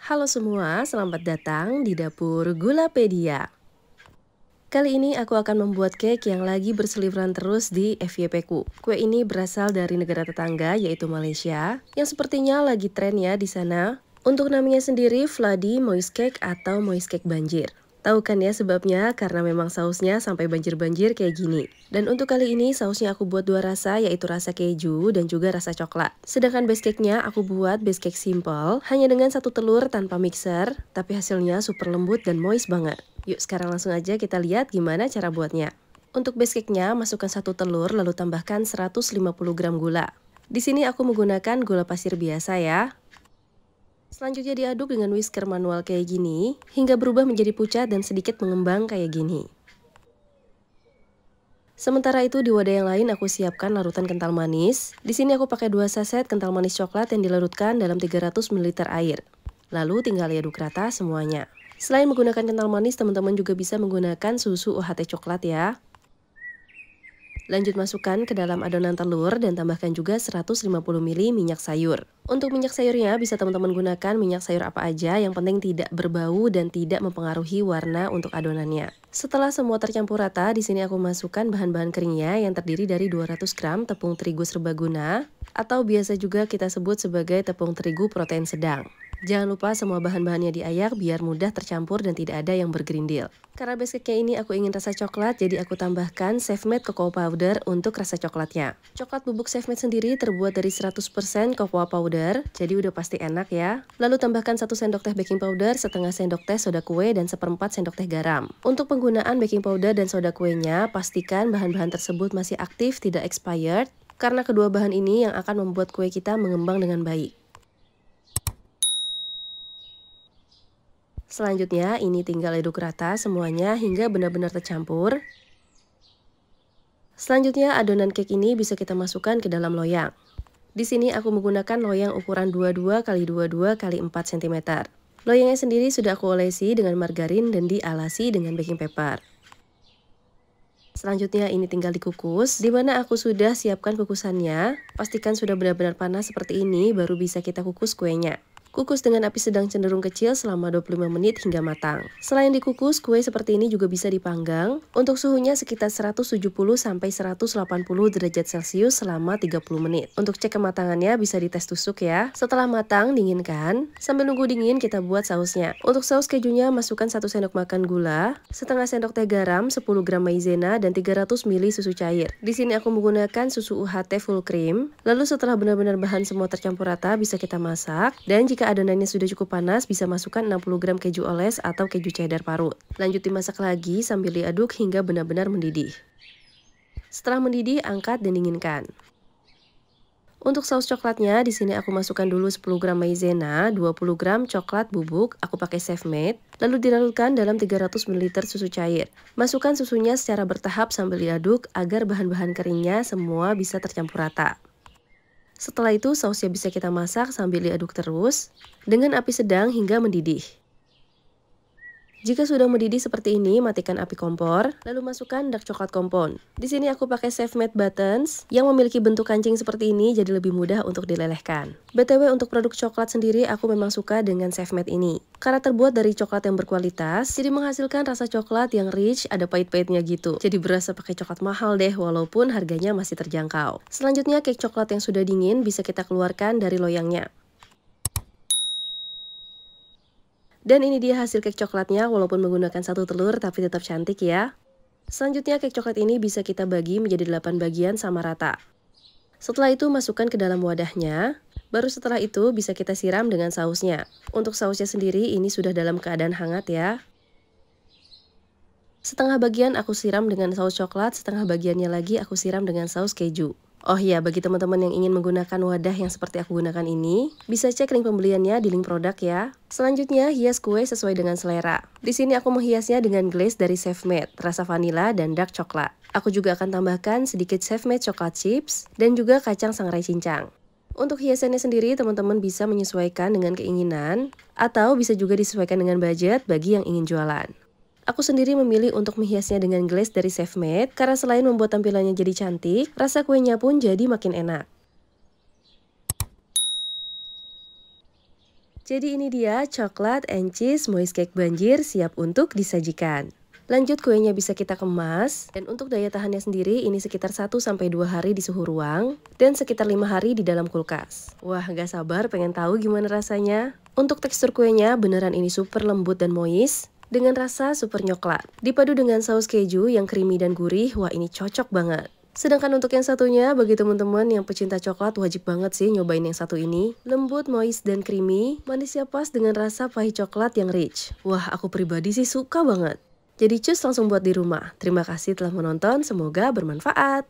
Halo semua, selamat datang di Dapur Gulapedia. Kali ini aku akan membuat cake yang lagi berseliweran terus di FYP ku. Kue ini berasal dari negara tetangga yaitu Malaysia, yang sepertinya lagi tren ya di sana. Untuk namanya sendiri Vladi Moist Cake atau Moist Cake Banjir. Tahu kan ya sebabnya? Karena memang sausnya sampai banjir-banjir kayak gini. Dan untuk kali ini sausnya aku buat dua rasa, yaitu rasa keju dan juga rasa coklat. Sedangkan base cake-nya aku buat base cake simple, hanya dengan satu telur tanpa mixer, tapi hasilnya super lembut dan moist banget. Yuk sekarang langsung aja kita lihat gimana cara buatnya. Untuk base cake-nya, masukkan satu telur lalu tambahkan 150 gram gula. Di sini aku menggunakan gula pasir biasa ya. Selanjutnya diaduk dengan whisker manual kayak gini, hingga berubah menjadi pucat dan sedikit mengembang kayak gini. Sementara itu di wadah yang lain aku siapkan larutan kental manis. Di sini aku pakai 2 saset kental manis coklat yang dilarutkan dalam 300 ml air. Lalu tinggal diaduk rata semuanya. Selain menggunakan kental manis, teman-teman juga bisa menggunakan susu UHT coklat ya. Lanjut masukkan ke dalam adonan telur dan tambahkan juga 150 ml minyak sayur. Untuk minyak sayurnya bisa teman-teman gunakan minyak sayur apa aja, yang penting tidak berbau dan tidak mempengaruhi warna untuk adonannya. Setelah semua tercampur rata, di sini aku masukkan bahan-bahan keringnya yang terdiri dari 200 gram tepung terigu serbaguna atau biasa juga kita sebut sebagai tepung terigu protein sedang. Jangan lupa semua bahan-bahannya diayak biar mudah tercampur dan tidak ada yang bergerindil. Karena base cake-nya ini aku ingin rasa coklat, jadi aku tambahkan Chef-Made Cocoa Powder untuk rasa coklatnya. Coklat bubuk Chef-Made sendiri terbuat dari 100% cocoa powder, jadi udah pasti enak ya. Lalu tambahkan 1 sendok teh baking powder, setengah sendok teh soda kue, dan 1/4 sendok teh garam. Untuk penggunaan baking powder dan soda kuenya, pastikan bahan-bahan tersebut masih aktif, tidak expired, karena kedua bahan ini yang akan membuat kue kita mengembang dengan baik. Selanjutnya, ini tinggal aduk rata semuanya hingga benar-benar tercampur. Selanjutnya, adonan cake ini bisa kita masukkan ke dalam loyang. Di sini aku menggunakan loyang ukuran 22 x 22 x 4 cm. Loyangnya sendiri sudah aku olesi dengan margarin dan dialasi dengan baking paper. Selanjutnya ini tinggal dikukus, di mana aku sudah siapkan kukusannya. Pastikan sudah benar-benar panas seperti ini, baru bisa kita kukus kuenya. Kukus dengan api sedang cenderung kecil selama 25 menit hingga matang. Selain dikukus, kue seperti ini juga bisa dipanggang. Untuk suhunya sekitar 170–180 derajat Celcius selama 30 menit. Untuk cek kematangannya bisa dites tusuk ya. Setelah matang, dinginkan. Sambil nunggu dingin, kita buat sausnya. Untuk saus kejunya, masukkan 1 sendok makan gula, setengah sendok teh garam, 10 gram maizena, dan 300 ml susu cair. Di sini aku menggunakan susu UHT full cream. Lalu setelah benar-benar bahan semua tercampur rata, bisa kita masak. Dan jika adonannya sudah cukup panas, bisa masukkan 60 gram keju oles atau keju cheddar parut. Lanjut dimasak lagi sambil diaduk hingga benar-benar mendidih. Setelah mendidih, angkat dan dinginkan. Untuk saus coklatnya, di sini aku masukkan dulu 10 gram maizena, 20 gram coklat bubuk, aku pakai Chef-Made, lalu dilarutkan dalam 300 ml susu cair. Masukkan susunya secara bertahap sambil diaduk agar bahan-bahan keringnya semua bisa tercampur rata. Setelah itu sausnya bisa kita masak sambil diaduk terus dengan api sedang hingga mendidih. Jika sudah mendidih seperti ini, matikan api kompor, lalu masukkan dark coklat compound. Di sini aku pakai Chef-Made buttons yang memiliki bentuk kancing seperti ini, jadi lebih mudah untuk dilelehkan. BTW untuk produk coklat sendiri aku memang suka dengan Chef-Made ini. Karena terbuat dari coklat yang berkualitas, jadi menghasilkan rasa coklat yang rich, ada pahit-pahitnya gitu. Jadi berasa pakai coklat mahal deh, walaupun harganya masih terjangkau. Selanjutnya cake coklat yang sudah dingin bisa kita keluarkan dari loyangnya. Dan ini dia hasil cake coklatnya, walaupun menggunakan 1 telur tapi tetap cantik ya. Selanjutnya cake coklat ini bisa kita bagi menjadi 8 bagian sama rata. Setelah itu masukkan ke dalam wadahnya. Baru setelah itu bisa kita siram dengan sausnya. Untuk sausnya sendiri ini sudah dalam keadaan hangat ya. Setengah bagian aku siram dengan saus coklat, setengah bagiannya lagi aku siram dengan saus keju. Oh iya, bagi teman-teman yang ingin menggunakan wadah yang seperti aku gunakan ini, bisa cek link pembeliannya di link produk ya. Selanjutnya, hias kue sesuai dengan selera. Di sini aku menghiasnya dengan glaze dari Chef-Made, rasa vanila dan dark coklat. Aku juga akan tambahkan sedikit Chef-Made coklat chips dan juga kacang sangrai cincang. Untuk hiasannya sendiri, teman-teman bisa menyesuaikan dengan keinginan, atau bisa juga disesuaikan dengan budget bagi yang ingin jualan. Aku sendiri memilih untuk menghiasnya dengan glaze dari Chef-Made karena selain membuat tampilannya jadi cantik, rasa kuenya pun jadi makin enak. Jadi ini dia coklat and cheese moist cake banjir siap untuk disajikan. Lanjut, kuenya bisa kita kemas, dan untuk daya tahannya sendiri ini sekitar 1-2 hari di suhu ruang dan sekitar 5 hari di dalam kulkas. Wah, gak sabar pengen tahu gimana rasanya. Untuk tekstur kuenya beneran ini super lembut dan moist dengan rasa super coklat. Dipadu dengan saus keju yang creamy dan gurih, wah ini cocok banget. Sedangkan untuk yang satunya, bagi teman-teman yang pecinta coklat wajib banget sih nyobain yang satu ini. Lembut, moist, dan creamy, manisnya pas dengan rasa pahit coklat yang rich. Wah, aku pribadi sih suka banget. Jadi cus langsung buat di rumah. Terima kasih telah menonton, semoga bermanfaat.